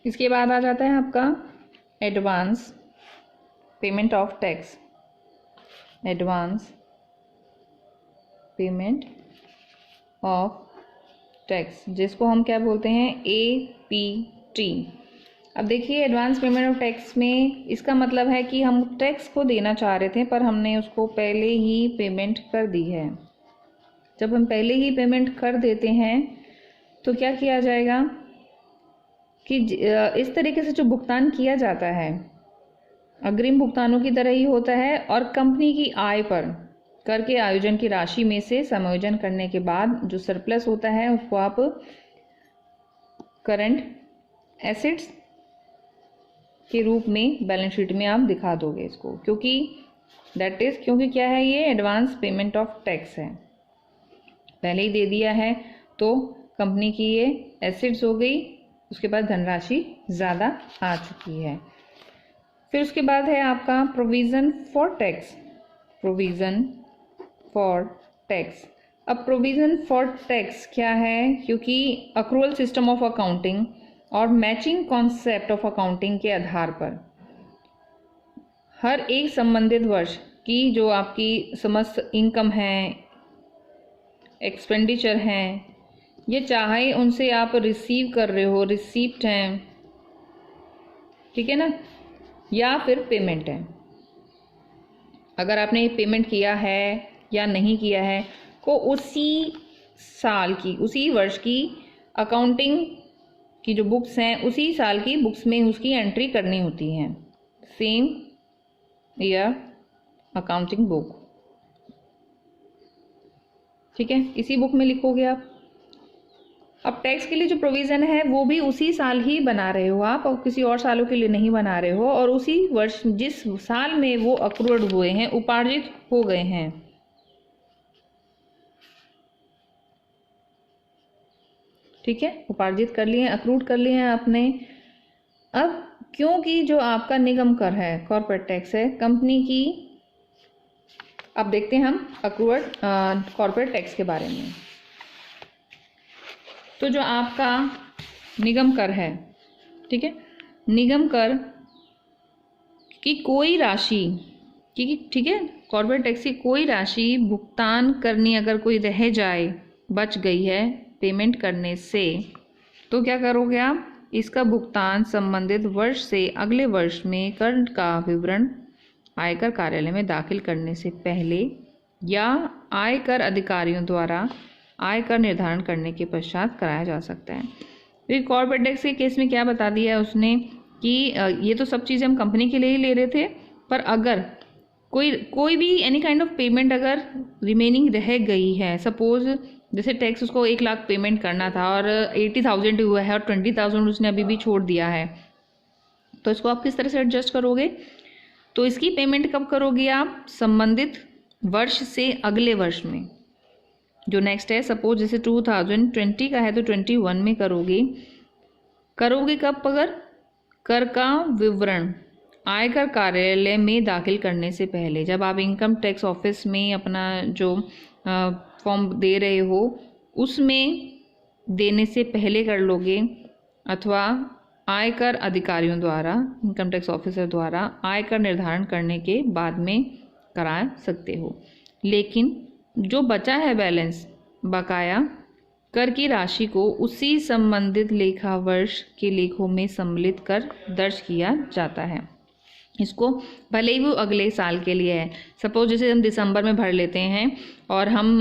इसके बाद आ जाता है आपका advance payment of tax. Advance payment of tax, जिसको हम क्या बोलते हैं, APT। अब देखिए एडवांस पेमेंट ऑफ टैक्स में इसका मतलब है कि हम टैक्स को देना चाह रहे थे पर हमने उसको पहले ही पेमेंट कर दी है। जब हम पहले ही पेमेंट कर देते हैं तो क्या किया जाएगा कि इस तरीके से जो भुगतान किया जाता है अग्रिम भुगतानों की तरह ही होता है, और कंपनी की आय पर कर के आयोजन की राशि में से समायोजन करने के बाद जो सरप्लस होता है उसको आप करंट एसेट्स के रूप में बैलेंस शीट में आप दिखा दोगे इसको, क्योंकि क्या है, ये एडवांस पेमेंट ऑफ टैक्स है, पहले ही दे दिया है तो कंपनी की ये एसेट्स हो गई। उसके बाद धनराशि ज़्यादा आ चुकी है। फिर उसके बाद है आपका provision for tax. Provision for tax. अब प्रोविज़न फॉर टैक्स क्या है, क्योंकि अक्रूवल सिस्टम ऑफ अकाउंटिंग और मैचिंग कॉन्सेप्ट ऑफ अकाउंटिंग के आधार पर हर एक संबंधित वर्ष की जो आपकी समस्त इनकम है, एक्सपेंडिचर हैं, ये चाहे उनसे आप रिसीव कर रहे हो, रिसीप्ट हैं, ठीक है ना, या फिर पेमेंट है, अगर आपने पेमेंट किया है या नहीं किया है को उसी साल की, उसी वर्ष की अकाउंटिंग की जो बुक्स हैं उसी साल की बुक्स में उसकी एंट्री करनी होती है। सेम ईयर अकाउंटिंग बुक, ठीक है, इसी बुक में लिखोगे आप। अब टैक्स के लिए जो प्रोविज़न है वो भी उसी साल ही बना रहे हो आप, और किसी और सालों के लिए नहीं बना रहे हो, और उसी वर्ष जिस साल में वो अक्रूड हुए हैं, उपार्जित हो गए हैं। ठीक है, उपार्जित कर लिए हैं, अक्रूड कर लिए हैं आपने। अब क्योंकि जो आपका निगम कर है, कॉर्पोरेट टैक्स है कंपनी की, अब देखते हैं हम अक्रूड कॉर्पोरेट टैक्स के बारे में। तो जो आपका निगम कर है, ठीक है, निगम कर की कोई राशि, ठीक है, कॉर्पोरेट टैक्स की कोई राशि भुगतान करनी अगर कोई रह जाए, बच गई है पेमेंट करने से, तो क्या करोगे आप, इसका भुगतान संबंधित वर्ष से अगले वर्ष में कर का विवरण आयकर कार्यालय में दाखिल करने से पहले या आयकर अधिकारियों द्वारा आयकर निर्धारण करने के पश्चात कराया जा सकता है। तो कॉर्पोरेट टैक्स के केस में क्या बता दिया है उसने कि ये तो सब चीज़ें हम कंपनी के लिए ही ले रहे थे, पर अगर कोई भी एनी काइंड ऑफ पेमेंट अगर रिमेनिंग रह गई है, सपोज जैसे टैक्स उसको 1 लाख पेमेंट करना था और 80,000 हुआ है और 20,000 उसने अभी भी छोड़ दिया है, तो इसको आप किस तरह से एडजस्ट करोगे, तो इसकी पेमेंट कब करोगे आप, संबंधित वर्ष से अगले वर्ष में, जो नेक्स्ट है, सपोज जैसे 2020 का है तो 21 में करोगे कब, अगर कर का विवरण आयकर कार्यालय में दाखिल करने से पहले, जब आप इनकम टैक्स ऑफिस में अपना जो फॉर्म दे रहे हो उसमें देने से पहले कर लोगे, अथवा आयकर अधिकारियों द्वारा, इनकम टैक्स ऑफिसर द्वारा आयकर निर्धारण करने के बाद में करा सकते हो। लेकिन जो बचा है बैलेंस, बकाया कर की राशि को उसी संबंधित लेखा वर्ष के लेखों में सम्मिलित कर दर्ज किया जाता है। इसको भले ही वो अगले साल के लिए है, सपोज जैसे हम दिसंबर में भर लेते हैं और हम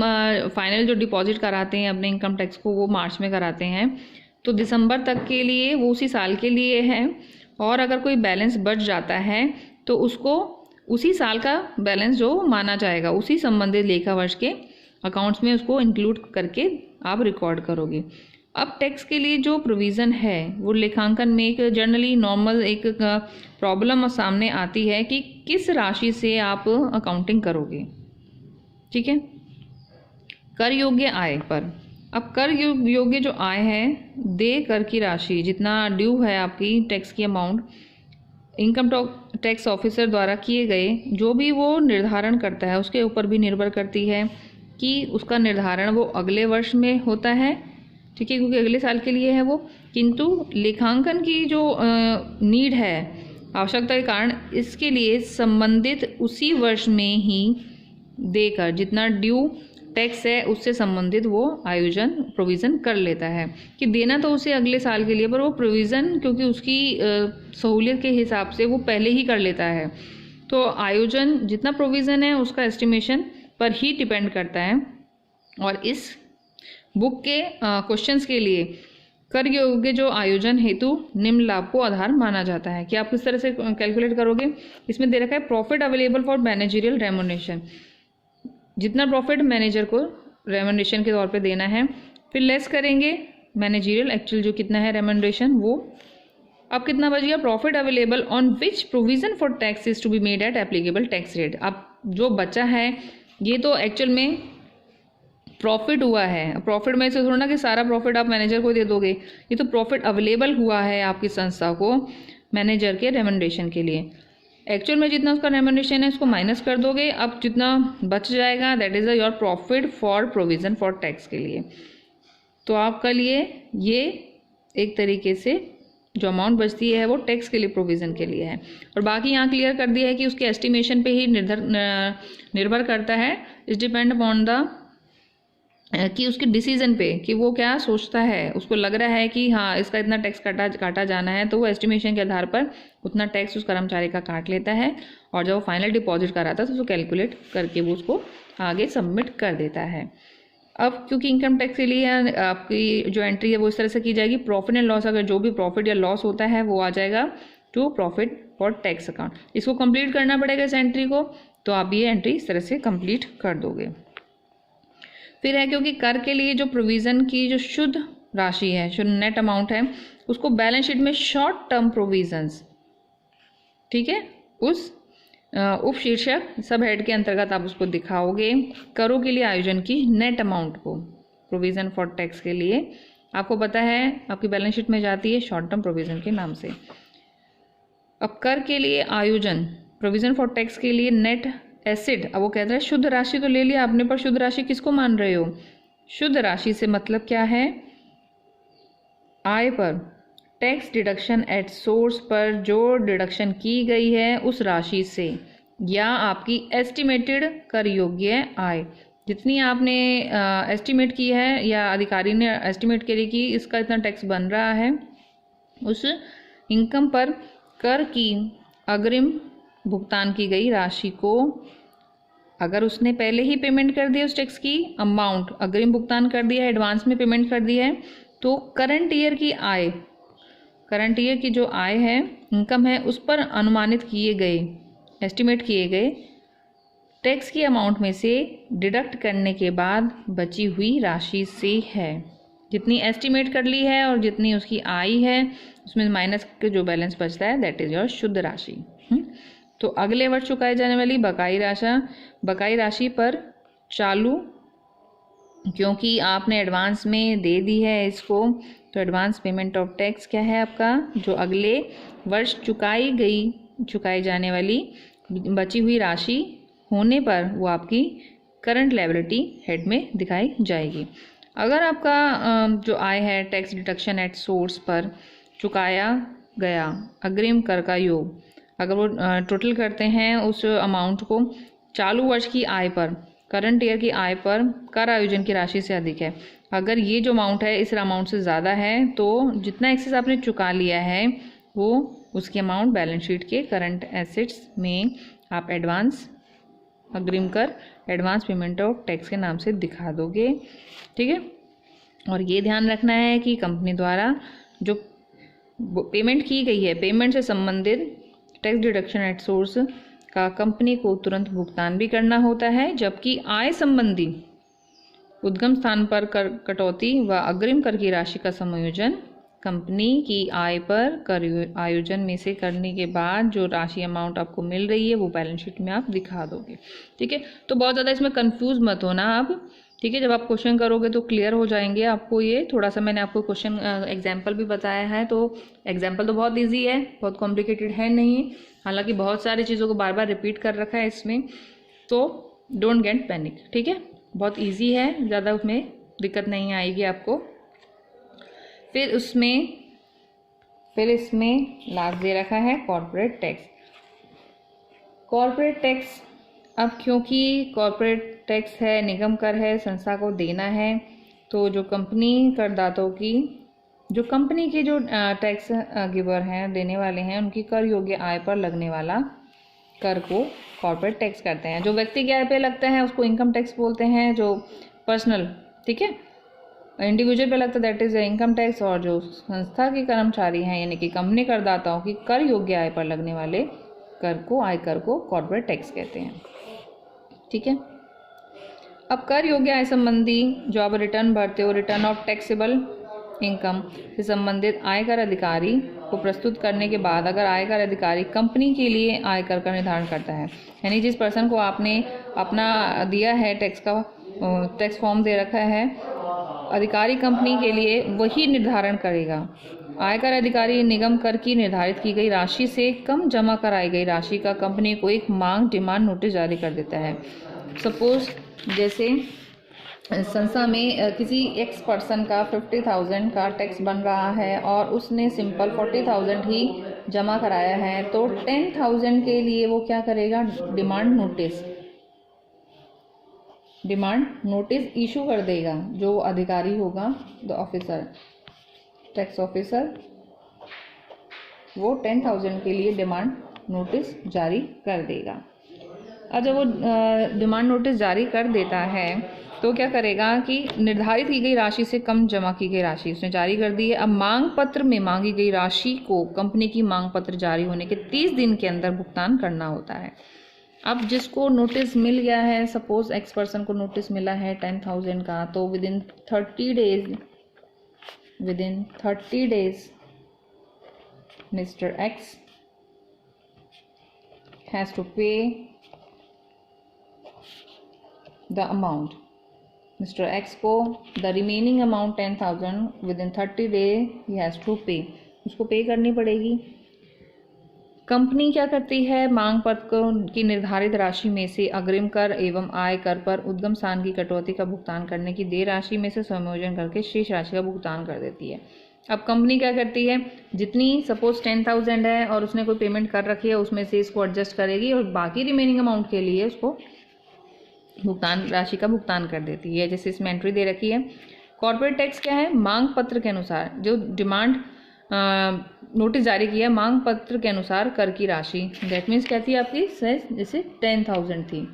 फाइनल जो डिपॉजिट कराते हैं अपने इनकम टैक्स को वो मार्च में कराते हैं, तो दिसंबर तक के लिए वो उसी साल के लिए है, और अगर कोई बैलेंस बच जाता है तो उसको उसी साल का बैलेंस जो माना जाएगा उसी संबंधित लेखा वर्ष के अकाउंट्स में उसको इंक्लूड करके आप रिकॉर्ड करोगे। अब टैक्स के लिए जो प्रोविज़न है वो लेखांकन में एक जनरली नॉर्मल एक प्रॉब्लम सामने आती है कि किस राशि से आप अकाउंटिंग करोगे, ठीक है, कर योग्य आय पर। अब कर योग्य जो आय है, देय कर की राशि जितना ड्यू है आपकी टैक्स की अमाउंट, इनकम टैक्स ऑफिसर द्वारा किए गए जो भी वो निर्धारण करता है उसके ऊपर भी निर्भर करती है कि उसका निर्धारण वो अगले वर्ष में होता है, ठीक है, क्योंकि अगले साल के लिए है वो। किंतु लेखांकन की जो नीड है, आवश्यकता के कारण इसके लिए संबंधित उसी वर्ष में ही देकर जितना ड्यू टैक्स है उससे संबंधित वो आयोजन प्रोविज़न कर लेता है कि देना तो उसे अगले साल के लिए, पर वो प्रोविज़न क्योंकि उसकी सहूलियत के हिसाब से वो पहले ही कर लेता है। तो आयोजन जितना प्रोविज़न है उसका एस्टिमेशन पर ही डिपेंड करता है। और इस बुक के क्वेश्चंस के लिए कर योग्य जो आयोजन हेतु निम्न लाभ को आधार माना जाता है कि आप किस तरह से कैलकुलेट करोगे। इसमें दे रखा है profit available for managerial remuneration, जितना प्रॉफिट मैनेजर को रेमुनरेशन के तौर पे देना है, फिर लेस करेंगे मैनेजरियल एक्चुअल जो कितना है रेमुनरेशन वो। अब कितना बच गया, profit available on which provision for tax is to be made at applicable tax rate. अब जो बचा है ये तो एक्चुअल में प्रॉफिट हुआ है, प्रॉफिट में से थोड़ा ना कि सारा प्रॉफिट आप मैनेजर को दे दोगे, ये तो प्रॉफिट अवेलेबल हुआ है आपकी संस्था को मैनेजर के रेमुनरेशन के लिए। एक्चुअल में जितना उसका रेमुनरेशन है उसको माइनस कर दोगे, अब जितना बच जाएगा that is your profit for provision for tax के लिए। तो आपका लिए ये एक तरीके से जो अमाउंट बचती है वो टैक्स के लिए प्रोविज़न के लिए है। और बाकी यहाँ क्लियर कर दिया है कि उसके एस्टिमेशन पे ही निर्भर करता है, इस डिपेंड अपॉन द कि उसके डिसीजन पे कि वो क्या सोचता है, उसको लग रहा है कि हाँ इसका इतना टैक्स काटा जाना है, तो वो एस्टिमेशन के आधार पर उतना टैक्स उस कर्मचारी का काट लेता है। और जब वो फाइनल डिपॉजिट कराता है तो उसको कैलकुलेट करके वो उसको आगे सबमिट कर देता है। अब क्योंकि इनकम टैक्स के लिए आपकी जो एंट्री है वो इस तरह से की जाएगी, प्रॉफिट एंड लॉस, अगर जो भी प्रॉफिट या लॉस होता है वो आ जाएगा to profit for tax account. इसको कंप्लीट करना पड़ेगा इस एंट्री को, तो आप ये एंट्री इस तरह से कंप्लीट कर दोगे। फिर है क्योंकि कर के लिए जो प्रोविज़न की जो शुद्ध राशि है, शुद्ध नेट अमाउंट है, उसको बैलेंस शीट में शॉर्ट टर्म प्रोविजंस, ठीक है, उस उप शीर्षक सब हेड के अंतर्गत आप उसको दिखाओगे। करों के लिए आयोजन की नेट अमाउंट को प्रोविज़न फॉर टैक्स के लिए आपको पता है आपकी बैलेंस शीट में जाती है शॉर्ट टर्म प्रोविज़न के नाम से। अब कर के लिए आयोजन प्रोविज़न फॉर टैक्स के लिए नेट एसिड, अब वो कहता है शुद्ध राशि तो ले लिया आपने, पर शुद्ध राशि किसको मान रहे हो? शुद्ध राशि से मतलब क्या है? आय पर टैक्स डिडक्शन एट सोर्स पर जो डिडक्शन की गई है उस राशि से, या आपकी एस्टिमेटेड कर योग्य आय, जितनी आपने एस्टिमेट की है या अधिकारी ने एस्टिमेट करी कि इसका इतना टैक्स बन रहा है, उस इनकम पर कर की अग्रिम भुगतान की गई राशि को, अगर उसने पहले ही पेमेंट कर दिया उस टैक्स की अमाउंट, अग्रिम भुगतान कर दिया है, एडवांस में पेमेंट कर दिया है, तो करंट ईयर की आय, करंट ईयर की जो आय है, इनकम है, उस पर अनुमानित किए गए, एस्टिमेट किए गए टैक्स की अमाउंट में से डिडक्ट करने के बाद बची हुई राशि से है। जितनी एस्टिमेट कर ली है और जितनी उसकी आय है उसमें माइनस के जो बैलेंस बचता है दैट इज योर शुद्ध राशि। तो अगले वर्ष चुकाई जाने वाली बकाई राशि पर चालू, क्योंकि आपने एडवांस में दे दी है इसको, तो एडवांस पेमेंट ऑफ टैक्स क्या है आपका, जो अगले वर्ष चुकाई जाने वाली बची हुई राशि होने पर वो आपकी करंट लायबिलिटी हेड में दिखाई जाएगी। अगर आपका जो आय है टैक्स डिडक्शन एट सोर्स पर चुकाया गया अग्रिम कर का योग, अगर वो टोटल करते हैं उस अमाउंट को चालू वर्ष की आय पर, करंट ईयर की आय पर कर आयोजन की राशि से अधिक है, अगर ये जो अमाउंट है इस अमाउंट से ज़्यादा है, तो जितना एक्सेस आपने चुका लिया है वो उसकी अमाउंट बैलेंस शीट के करंट एसेट्स में आप एडवांस अग्रिम कर एडवांस पेमेंट ऑफ टैक्स के नाम से दिखा दोगे। ठीक है, और ये ध्यान रखना है कि कंपनी द्वारा जो पेमेंट की गई है, पेमेंट से संबंधित टैक्स डिडक्शन एट सोर्स का कंपनी को तुरंत भुगतान भी करना होता है, जबकि आय संबंधी उद्गम स्थान पर कर कटौती व अग्रिम कर की राशि का समायोजन कंपनी की आय पर कर आयोजन में से करने के बाद जो राशि अमाउंट आपको मिल रही है वो बैलेंस शीट में आप दिखा दोगे। ठीक है, तो बहुत ज़्यादा इसमें कंफ्यूज मत होना आप। ठीक है, जब आप क्वेश्चन करोगे तो क्लियर हो जाएंगे आपको। ये थोड़ा सा मैंने आपको क्वेश्चन एग्जाम्पल भी बताया है, तो एग्जाम्पल तो बहुत ईजी है, बहुत कॉम्प्लिकेटेड है नहीं, हालांकि बहुत सारी चीज़ों को बार बार रिपीट कर रखा है इसमें, तो डोंट गेट पैनिक। ठीक है, बहुत ईजी है, ज़्यादा उसमें दिक्कत नहीं आएगी आपको। फिर इसमें लास्ट दे रखा है कॉर्पोरेट टैक्स। कॉर्पोरेट टैक्स, अब क्योंकि कॉर्पोरेट टैक्स है, निगम कर है, संस्था को देना है, तो जो कंपनी करदाताओं की, जो कंपनी के जो टैक्स गिवर हैं, देने वाले हैं, उनकी कर योग्य आय पर लगने वाला कर को कॉर्पोरेट टैक्स करते हैं। जो व्यक्ति की आय पे लगता है उसको इनकम टैक्स बोलते हैं, जो पर्सनल, ठीक है, इंडिविजुअल पे लगता है दैट इज इनकम टैक्स, और जो संस्था के कर्मचारी हैं यानी कि कंपनी करदाताओं की कर योग्य आय पर लगने वाले कर को, आयकर को कॉर्पोरेट टैक्स कहते हैं। ठीक है, अब कर योग्य आय संबंधी जो आप रिटर्न भरते हो, रिटर्न ऑफ टैक्सेबल इनकम से संबंधित आयकर अधिकारी को प्रस्तुत करने के बाद अगर आयकर अधिकारी कंपनी के लिए आयकर का निर्धारण करता है, यानी जिस पर्सन को आपने अपना दिया है टैक्स फॉर्म दे रखा है, अधिकारी कंपनी के लिए वही निर्धारण करेगा। आयकर अधिकारी निगम कर की निर्धारित की गई राशि से कम जमा कराई गई राशि का कंपनी को एक डिमांड नोटिस जारी कर देता है। सपोज जैसे संस्था में किसी एक्स पर्सन का 50,000 का टैक्स बन रहा है और उसने सिंपल 40,000 ही जमा कराया है, तो 10,000 के लिए वो क्या करेगा, डिमांड नोटिस इशू कर देगा। जो अधिकारी होगा, द ऑफिसर, टैक्स ऑफिसर, वो 10,000 के लिए डिमांड नोटिस जारी कर देगा। और जब वो डिमांड नोटिस जारी कर देता है तो क्या करेगा कि निर्धारित की गई राशि से कम जमा की गई राशि उसने जारी कर दी है। अब मांग पत्र में मांगी गई राशि को कंपनी की मांग पत्र जारी होने के 30 दिन के अंदर भुगतान करना होता है। अब जिसको नोटिस मिल गया है, सपोज एक्स पर्सन को नोटिस मिला है 10,000 का, तो within 30 days mister X has to pay the amount. Mister X को the remaining amount 10,000 within 30 day ही हैज़ टू पे, उसको पे करनी पड़ेगी। कंपनी क्या करती है, मांग पत्र की निर्धारित राशि में से अग्रिम कर एवं आय कर पर उद्गम स्थान की कटौती का भुगतान करने की देय राशि में से समायोजन करके शेष राशि का भुगतान कर देती है। अब कंपनी क्या करती है, जितनी सपोज 10,000 है और उसने कोई पेमेंट कर रखी है, उसमें से इसको एडजस्ट करेगी और बाकी रिमेनिंग अमाउंट के लिए उसको भुगतान राशि का भुगतान कर देती है। जैसे इसमें एंट्री दे रखी है। कॉर्पोरेट टैक्स क्या है, मांग पत्र के अनुसार जो डिमांड नोटिस जारी किया है, मांग पत्र के अनुसार कर की राशि, दैट मीन्स क्या थी आपकी, जैसे 10,000 थी।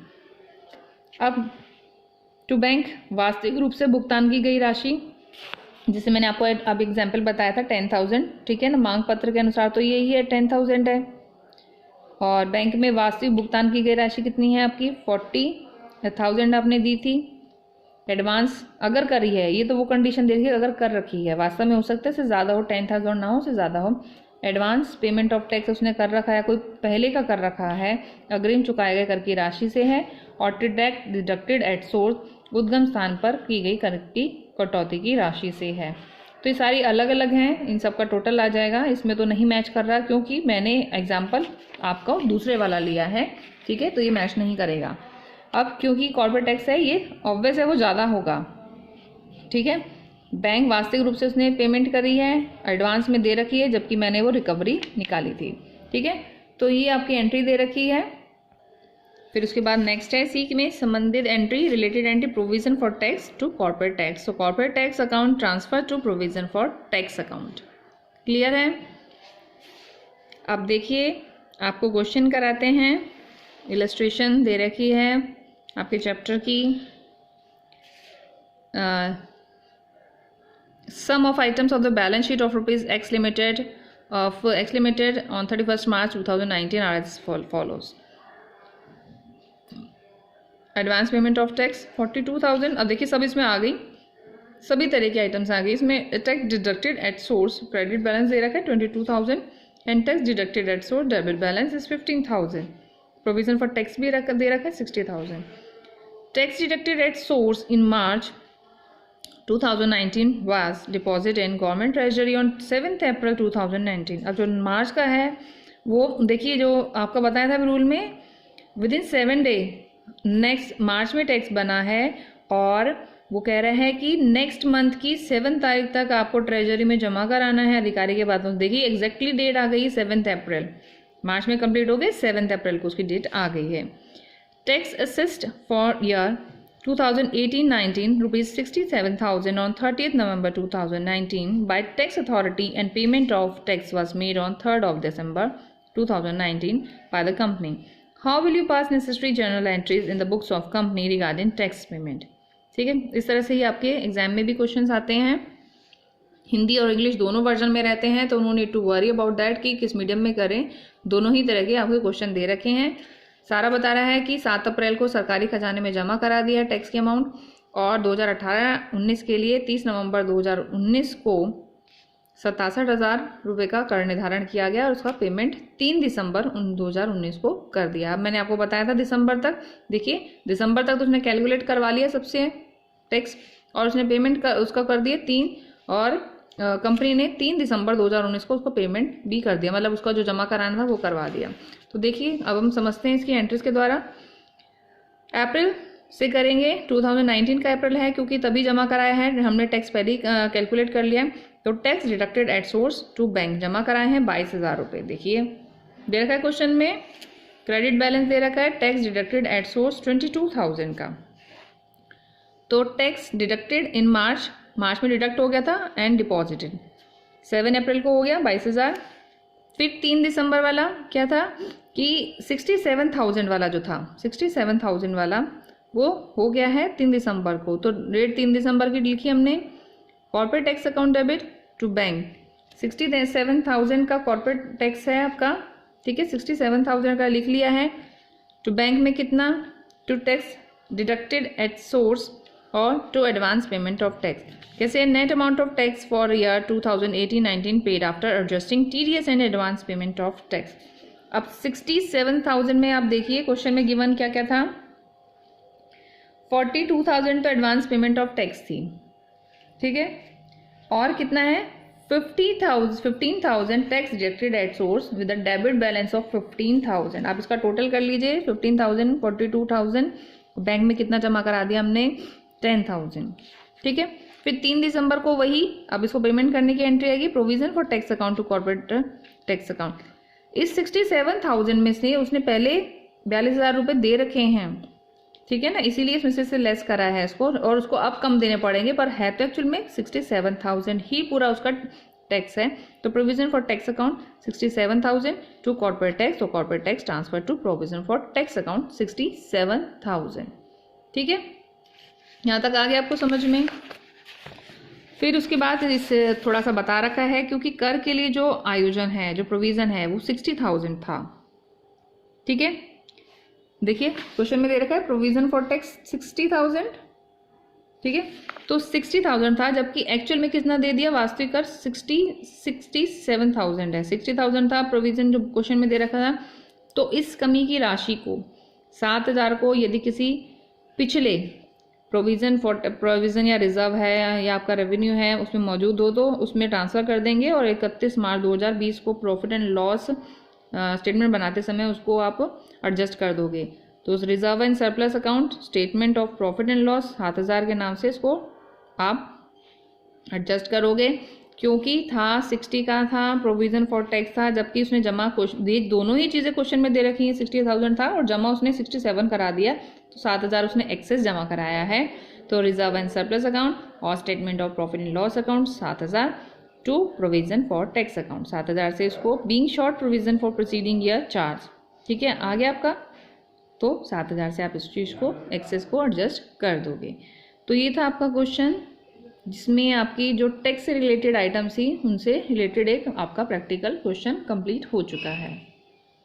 अब टू बैंक वास्तविक रूप से भुगतान की गई राशि, जिसे मैंने आपको अब एग्जाम्पल बताया था 10,000, ठीक है ना, मांग पत्र के अनुसार तो यही है 10,000 है। और बैंक में वास्तविक भुगतान की गई राशि कितनी है आपकी, 40,000 आपने दी थी। एडवांस अगर करी है, ये तो वो कंडीशन देखिए अगर कर रखी है, वास्तव में हो सकता है से ज़्यादा हो, 10,000 ना हो, से ज़्यादा हो। एडवांस पेमेंट ऑफ टैक्स उसने कर रखा है, कोई पहले का कर रखा है, अग्रिम चुकाए गए कर की राशि से है, और डिडक्टेड एट सोर्स उद्गम स्थान पर की गई कर की कटौती की राशि से है। तो ये सारी अलग अलग हैं, इन सब का टोटल आ जाएगा। इसमें तो नहीं मैच कर रहा क्योंकि मैंने एग्जाम्पल आपका दूसरे वाला लिया है, ठीक है, तो ये मैच नहीं करेगा। अब क्योंकि कॉर्पोरेट टैक्स है, ये ऑब्वियस है वो ज़्यादा होगा, ठीक है। बैंक वास्तविक रूप से उसने पेमेंट करी है, एडवांस में दे रखी है, जबकि मैंने वो रिकवरी निकाली थी, ठीक है। तो ये आपकी एंट्री दे रखी है। फिर उसके बाद नेक्स्ट है सी में संबंधित entry, related entry, provision for tax to corporate tax. So corporate tax account transfer to provision for tax account. Clear है। अब देखिए आपको क्वेश्चन कराते हैं, इलस्ट्रेशन दे रखी है आपके चैप्टर की। Some of items of the balance sheet of rupees X limited on 31 March 2019 are as follows. Advance payment of tax 42,000। अब देखिए सब इसमें आ गई, सभी तरह की आइटम्स आ गई इसमें। Tax deducted at source, credit balance दे रखा है 22,000 and tax deducted at source debit balance is 15,000। Provision for tax भी दे रखा है 60,000। Tax deducted at source in March 2019 was deposited in government treasury on 7 April 2019। अब जो मार्च का है वो देखिए, जो आपका बताया था रूल में, विद इन 7 डे नेक्स्ट मार्च में टैक्स बना है और वो कह रहा है कि नेक्स्ट मंथ की 7 तारीख तक आपको ट्रेजरी में जमा कराना है अधिकारी के बाद। देखिए एग्जैक्टली डेट आ गई 7 अप्रैल, मार्च में कंप्लीट हो गए, 7 अप्रैल को उसकी डेट आ गई है। Tax assist for year 2018-19 rupees 67,000 on 30th November 2019 by tax authority and payment of tax was made on 3rd of December 2019 by the company. How will you pass necessary journal entries in the books of company regarding tax payment? ठीक है, इस तरह से ही आपके exam में भी questions आते हैं, हिंदी और इंग्लिश दोनों वर्जन में रहते हैं, तो no need to worry about that कि किस मीडियम में करें, दोनों ही तरह के आपके क्वेश्चन दे रखे हैं। सारा बता रहा है कि 7 अप्रैल को सरकारी खजाने में जमा करा दिया टैक्स की अमाउंट, और 2018-19 के लिए 30 नवंबर 2019 को 67,000 रुपये का कर निर्धारण किया गया और उसका पेमेंट 3 दिसंबर 2019 को कर दिया। अब मैंने आपको बताया था दिसंबर तक, देखिए दिसंबर तक तो उसने कैलकुलेट करवा लिया सबसे टैक्स, और उसने पेमेंट का उसका कर दिया 3, और कंपनी ने 3 दिसंबर 2019 को उसको पेमेंट भी कर दिया, मतलब उसका जो जमा कराना था वो करवा दिया। तो देखिए अब हम समझते हैं इसकी एंट्रीज के द्वारा। अप्रैल से करेंगे, 2019 का अप्रैल है क्योंकि तभी जमा कराया है, हमने टैक्स पहले ही कैलकुलेट कर लिया। तो tax deducted at source to bank जमा कराए हैं 22,000 रुपये। देखिए दे रखा है क्वेश्चन में, क्रेडिट बैलेंस दे रखा है, टैक्स डिडक्टेड एट सोर्स 22,000 का। तो टैक्स डिडक्टेड इन मार्च में डिडक्ट हो गया था एंड डिपॉजिटेड 7 अप्रैल को हो गया 22,000। फिर 3 दिसंबर वाला क्या था कि 67,000 वाला जो था, 67,000 वाला वो हो गया है 3 दिसंबर को। तो डेट 3 दिसंबर की लिखी हमने। Corporate tax account debit to bank 67,000 का कॉर्पोरेट टैक्स है आपका, ठीक है, 67,000 का लिख लिया है। टू बैंक में कितना, to tax deducted at source और to advance payment of tax. कैसे, net amount of tax for year 2018-19 paid after adjusting TDS and advance payment of tax. अब 67,000 में आप देखिए क्वेश्चन में गिवन क्या क्या था, 42,000 तो एडवांस पेमेंट ऑफ टैक्स थी, ठीक है, और कितना है 15,000 tax deducted at source with a debit balance of 15,000। आप इसका टोटल कर लीजिए, 15,000 42,000, बैंक में कितना जमा करा दिया हमने 10,000, ठीक है। फिर 3 दिसंबर को वही, अब इसको पेमेंट करने की एंट्री आएगी, provision for tax account to corporate tax account. इस 67,000 में से उसने पहले 42,000 रुपये दे रखे हैं, ठीक है ना, इसीलिए इसमें से लेस करा है इसको, और उसको अब कम देने पड़ेंगे, पर है तो एक्चुअल में 67,000 ही पूरा उसका टैक्स है। तो provision for tax account 67,000 to corporate tax, तो corporate tax transfer to provision for tax account 67,000, ठीक है, यहाँ तक आ गया आपको समझ में। फिर उसके बाद इससे थोड़ा सा बता रखा है, क्योंकि कर के लिए जो आयोजन है, जो प्रोविजन है वो 60,000 था, ठीक है। देखिए क्वेश्चन में दे रखा है प्रोविजन फॉर टैक्स 60,000, ठीक है, तो 60,000 था, जबकि एक्चुअल में कितना दे दिया, वास्तविक कर 67,000 है। 60,000 था प्रोविजन जो क्वेश्चन में दे रखा था। तो इस कमी की राशि को 7,000 को यदि किसी पिछले प्रोविजन या रिजर्व है या आपका रेवेन्यू है उसमें मौजूद हो तो उसमें ट्रांसफ़र कर देंगे, और 31 मार्च 2020 को प्रॉफिट एंड लॉस स्टेटमेंट बनाते समय उसको आप एडजस्ट कर दोगे। तो उस reserve and surplus account statement of profit and loss 7,000 के नाम से इसको आप एडजस्ट करोगे, क्योंकि था 60 का था, प्रोविजन फॉर टैक्स था, जबकि उसने जमा दोनों ही चीज़ें क्वेश्चन में दे रखी हैं, 60,000 था और जमा उसने 67 करा दिया, तो 7,000 उसने एक्सेस जमा कराया है। तो रिजर्व एंड सरप्लस अकाउंट और statement of profit and loss account 7,000 to provision for tax account 7,000 से इसको being short provision for proceeding year charge, ठीक है, आ गया आपका। तो 7,000 से आप इस चीज़ को एक्सेस को एडजस्ट कर दोगे। तो ये था आपका क्वेश्चन, जिसमें आपकी जो टैक्स से रिलेटेड आइटम्स थी उनसे रिलेटेड एक आपका प्रैक्टिकल क्वेश्चन कंप्लीट हो चुका है।